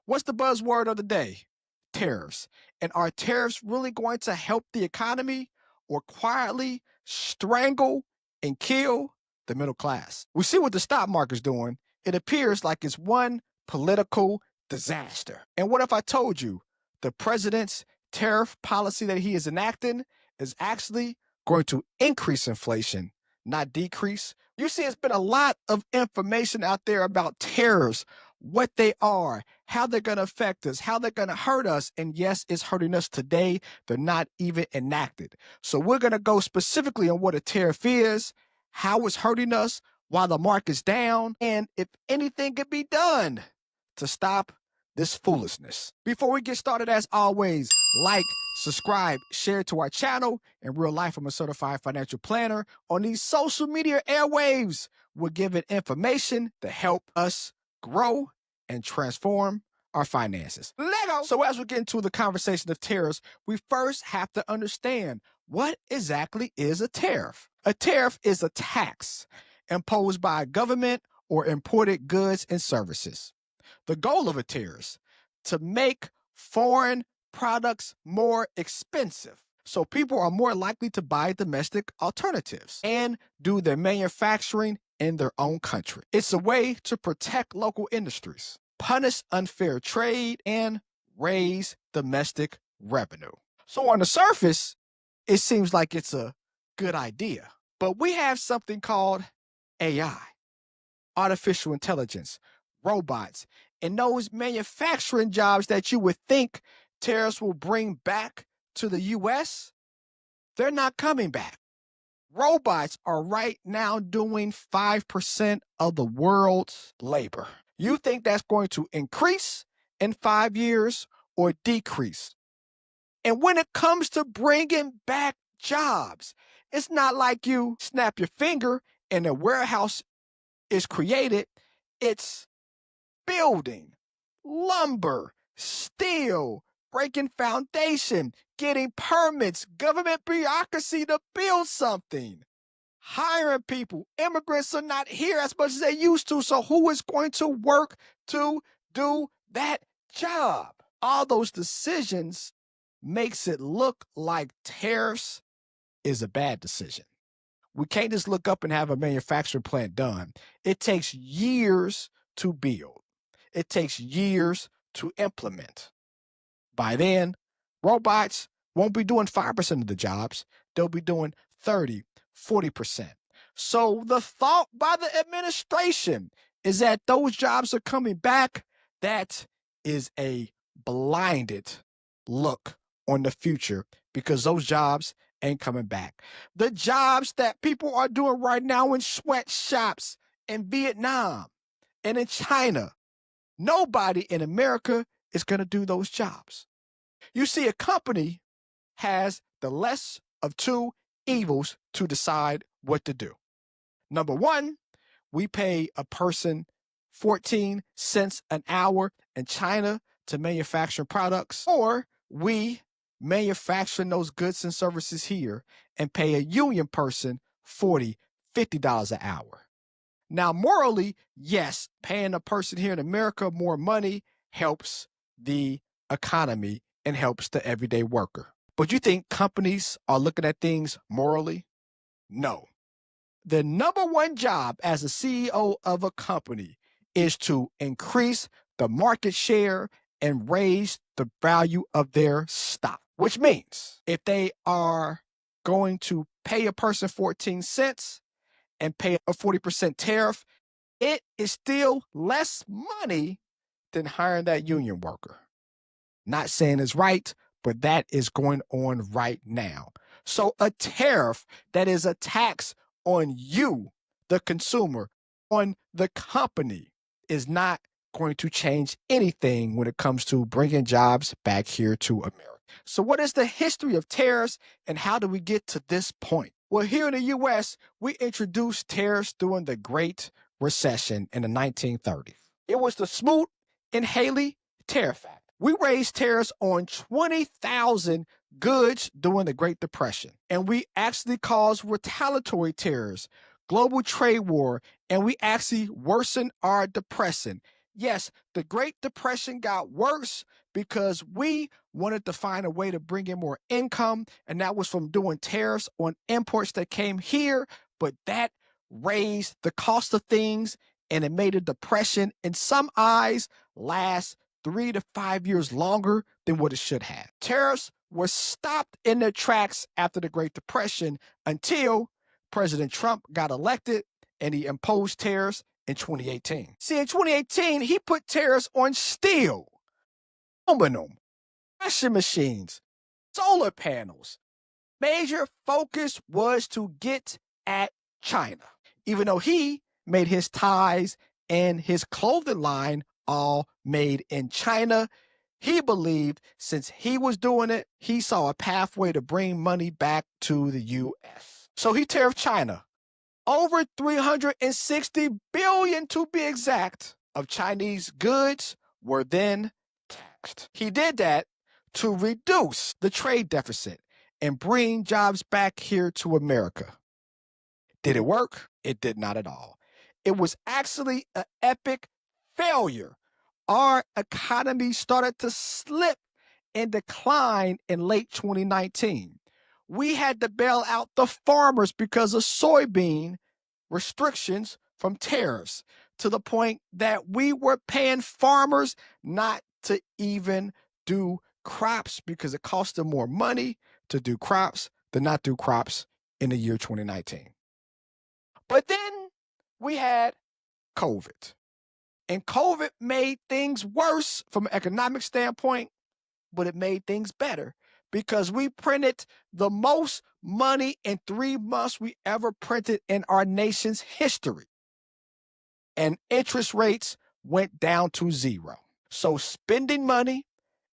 What's the buzzword of the day? Tariffs. And are tariffs really going to help the economy or quietly strangle and kill the middle class? We see what the stock market's doing. It appears like it's one political disaster. And what if I told you the president's tariff policy that he is enacting is actually going to increase inflation, not decrease? You see, it's been a lot of information out there about tariffs, what they are, how they're going to affect us, how they're going to hurt us. And yes, it's hurting us today. They're not even enacted. So we're going to go specifically on what a tariff is, how it's hurting us while the market's down, and if anything could be done to stop this foolishness. Before we get started, as always, like, subscribe, share to our channel. In real life, I'm a certified financial planner. On these social media airwaves, we're giving information to help us grow and transform our finances. Lego! So as we get into the conversation of tariffs, we first have to understand what exactly is a tariff. A tariff is a tax imposed by a government or imported goods and services. The goal of a tariff to make foreign products more expensive. So people are more likely to buy domestic alternatives and do their manufacturing in their own country. It's a way to protect local industries, punish unfair trade, and raise domestic revenue. So on the surface, it seems like it's a good idea. But we have something called AI, artificial intelligence, robots, and those manufacturing jobs that you would think tariffs will bring back to the US, they're not coming back. Robots are right now doing 5% of the world's labor. You think that's going to increase in 5 years or decrease? And when it comes to bringing back jobs, it's not like you snap your finger and a warehouse is created. It's building, lumber, steel, breaking foundation, getting permits, government bureaucracy to build something, hiring people. Immigrants are not here as much as they used to. So who is going to work to do that job? All those decisions makes it look like tariffs is a bad decision. We can't just look up and have a manufacturing plant done. It takes years to build. It takes years to implement. By then, robots won't be doing 5% of the jobs. They'll be doing 30, 40%. So the thought by the administration is that those jobs are coming back. That is a blinded look on the future because those jobs ain't coming back. The jobs that people are doing right now in sweatshops in Vietnam and in China, nobody in America is going to do those jobs. You see, a company has the less of two evils to decide what to do. Number one, we pay a person 14 cents an hour in China to manufacture products, or we manufacturing those goods and services here and pay a union person $40, $50 an hour. Now, morally, yes, paying a person here in America more money helps the economy and helps the everyday worker. But you think companies are looking at things morally? No. The number one job as a CEO of a company is to increase the market share and raise the value of their stock, which means if they are going to pay a person 14 cents and pay a 40% tariff, it is still less money than hiring that union worker. Not saying it's right, but that is going on right now. So a tariff that is a tax on you, the consumer, on the company, is not going to change anything when it comes to bringing jobs back here to America. So what is the history of tariffs and how do we get to this point? Well, here in the US, we introduced tariffs during the Great Recession in the 1930s. It was the Smoot and Haley Tariff Act. We raised tariffs on 20,000 goods during the Great Depression, and we actually caused retaliatory tariffs, global trade war, and we actually worsened our depression. Yes, the Great Depression got worse because we wanted to find a way to bring in more income, and that was from doing tariffs on imports that came here. But that raised the cost of things and it made a depression in some eyes last 3 to 5 years longer than what it should have. Tariffs were stopped in their tracks after the Great Depression until President Trump got elected and he imposed tariffs in 2018. See, in 2018, he put tariffs on steel, aluminum, washing machines, solar panels. Major focus was to get at China, even though he made his ties and his clothing line all made in China. He believed since he was doing it, he saw a pathway to bring money back to the US. So he tariffed China over 360 billion to be exact of Chinese goods were then taxed. He did that to reduce the trade deficit and bring jobs back here to America. Did it work? It did not at all. It was actually an epic failure. Our economy started to slip and decline in late 2019. We had to bail out the farmers because of soybean restrictions from tariffs, to the point that we were paying farmers not to even do crops because it cost them more money to do crops than not do crops in the year 2019. But then we had COVID, and COVID made things worse from an economic standpoint, but it made things better because we printed the most money in 3 months we ever printed in our nation's history. And interest rates went down to zero. So spending money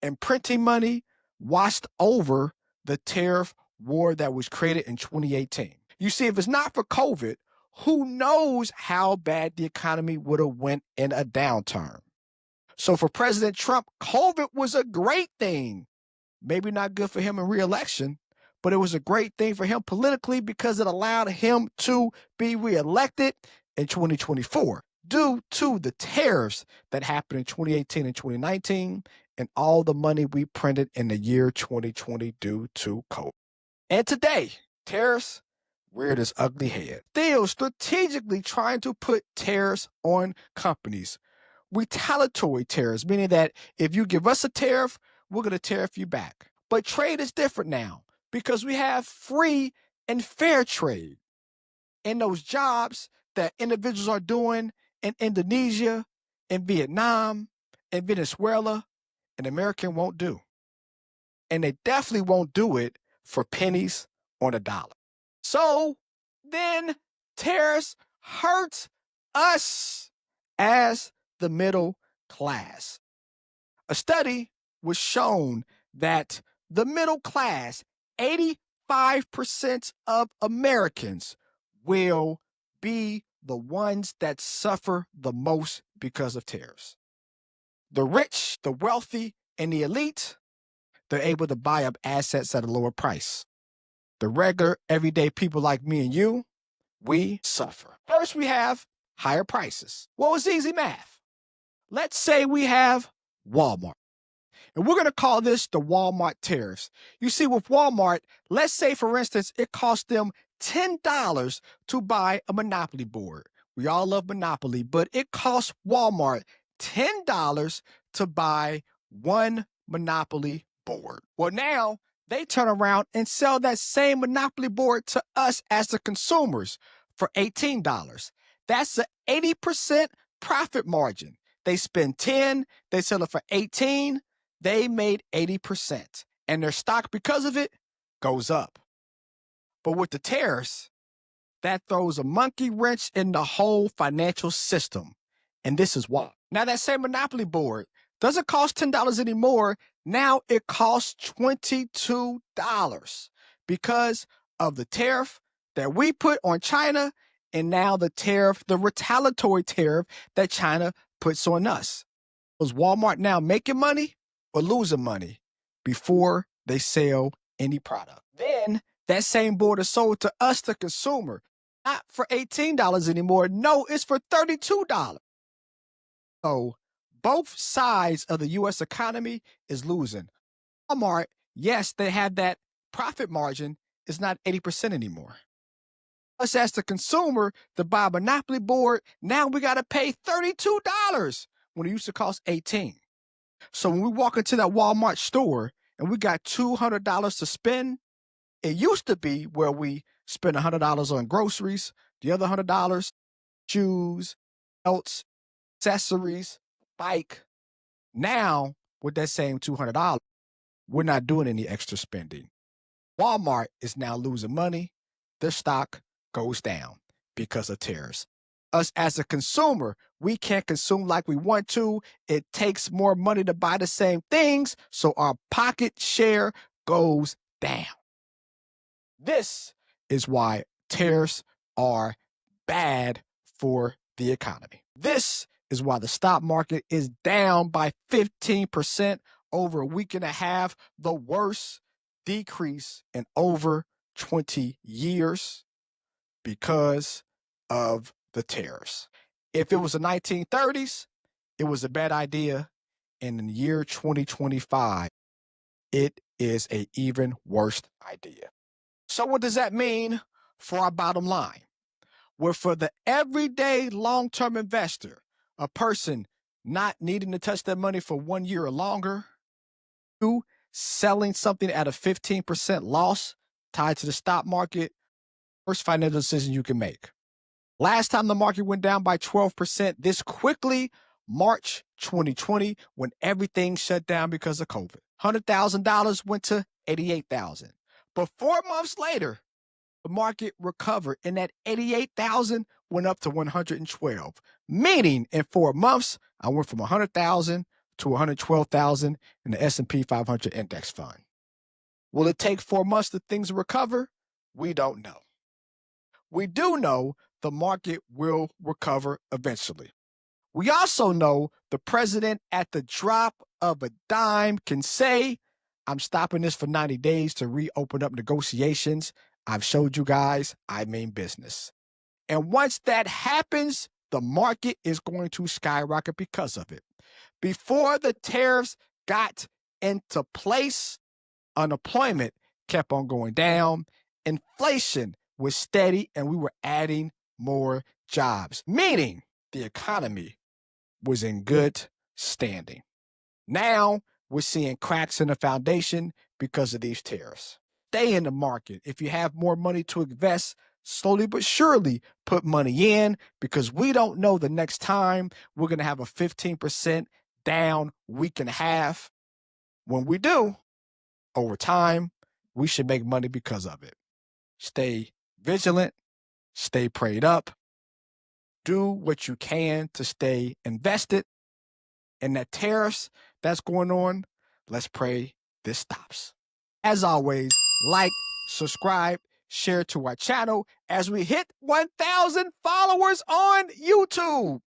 and printing money washed over the tariff war that was created in 2018. You see, if it's not for COVID, who knows how bad the economy would have went in a downturn. So for President Trump, COVID was a great thing. Maybe not good for him in re-election, but it was a great thing for him politically because it allowed him to be reelected in 2024 due to the tariffs that happened in 2018 and 2019 and all the money we printed in the year 2020 due to COVID. And today, tariffs reared its ugly head. Still strategically trying to put tariffs on companies. Retaliatory tariffs, meaning that if you give us a tariff, we're going to tariff you back. But trade is different now because we have free and fair trade. And those jobs that individuals are doing in Indonesia, in Vietnam, in Venezuela, an American won't do. And they definitely won't do it for pennies on a dollar. So then tariffs hurt us as the middle class. A study was shown that the middle class, 85% of Americans, will be the ones that suffer the most because of tariffs. The rich, the wealthy, and the elite, they're able to buy up assets at a lower price. The regular, everyday people like me and you, we suffer. First, we have higher prices. Well, it's easy math. Let's say we have Walmart. And we're going to call this the Walmart tariffs. You see, with Walmart, let's say, for instance, it costs them $10 to buy a Monopoly board. We all love Monopoly, but it costs Walmart $10 to buy one Monopoly board. Well, now they turn around and sell that same Monopoly board to us as the consumers for $18. That's an 80% profit margin. They spend 10, they sell it for 18, they made 80%. And their stock, because of it, goes up. But with the tariffs, that throws a monkey wrench in the whole financial system. And this is why. Now, that same Monopoly board doesn't cost $10 anymore. Now it costs $22 because of the tariff that we put on China and now the tariff, the retaliatory tariff that China puts on us. Was Walmart now making money or losing money before they sell any product? Then that same board is sold to us, the consumer, not for $18 anymore. No, it's for $32. So Both sides of the US economy is losing. Walmart, yes, they had that profit margin, is not 80% anymore. Us as the consumer to buy a Monopoly board, now we got to pay $32 when it used to cost 18. So when we walk into that Walmart store and we got $200 to spend, it used to be where we spend $100 on groceries, the other $100, shoes, belts, accessories, bike. Now, with that same $200, we're not doing any extra spending. Walmart is now losing money. Their stock goes down because of tariffs. Us as a consumer, we can't consume like we want to. It takes more money to buy the same things, so our pocket share goes down. This is why tariffs are bad for the economy. This is why the stock market is down by 15% over a week and a half, the worst decrease in over 20 years because of the tariffs. If it was the 1930s, it was a bad idea. And in the year 2025, it is an even worse idea. So what does that mean for our bottom line? Well, for the everyday long-term investor, a person not needing to touch their money for 1 year or longer, you selling something at a 15% loss tied to the stock market, worst financial decision you can make. Last time the market went down by 12% this quickly, March 2020, when everything shut down because of COVID. $100,000 went to $88,000. But 4 months later, the market recovered and that 88,000 went up to 112. Meaning in 4 months, I went from 100,000 to 112,000 in the S&P 500 index fund. Will it take 4 months for things to recover? We don't know. We do know the market will recover eventually. We also know the president at the drop of a dime can say, I'm stopping this for 90 days to reopen up negotiations. I've showed you guys I mean business. And once that happens, the market is going to skyrocket because of it. Before the tariffs got into place, unemployment kept on going down. Inflation was steady and we were adding more jobs, meaning the economy was in good standing. Now we're seeing cracks in the foundation because of these tariffs. Stay in the market. If you have more money to invest, slowly but surely put money in because we don't know the next time we're going to have a 15% down week and a half. When we do, over time, we should make money because of it. Stay vigilant, stay prayed up, do what you can to stay invested. And that tariffs that's going on, let's pray this stops. As always, like, subscribe, share to our channel as we hit 1,000 followers on YouTube.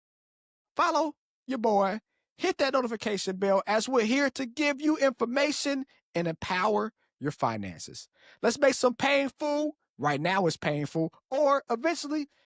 Follow your boy, hit that notification bell as we're here to give you information and empower your finances. Let's make some painful, right now it's painful, or eventually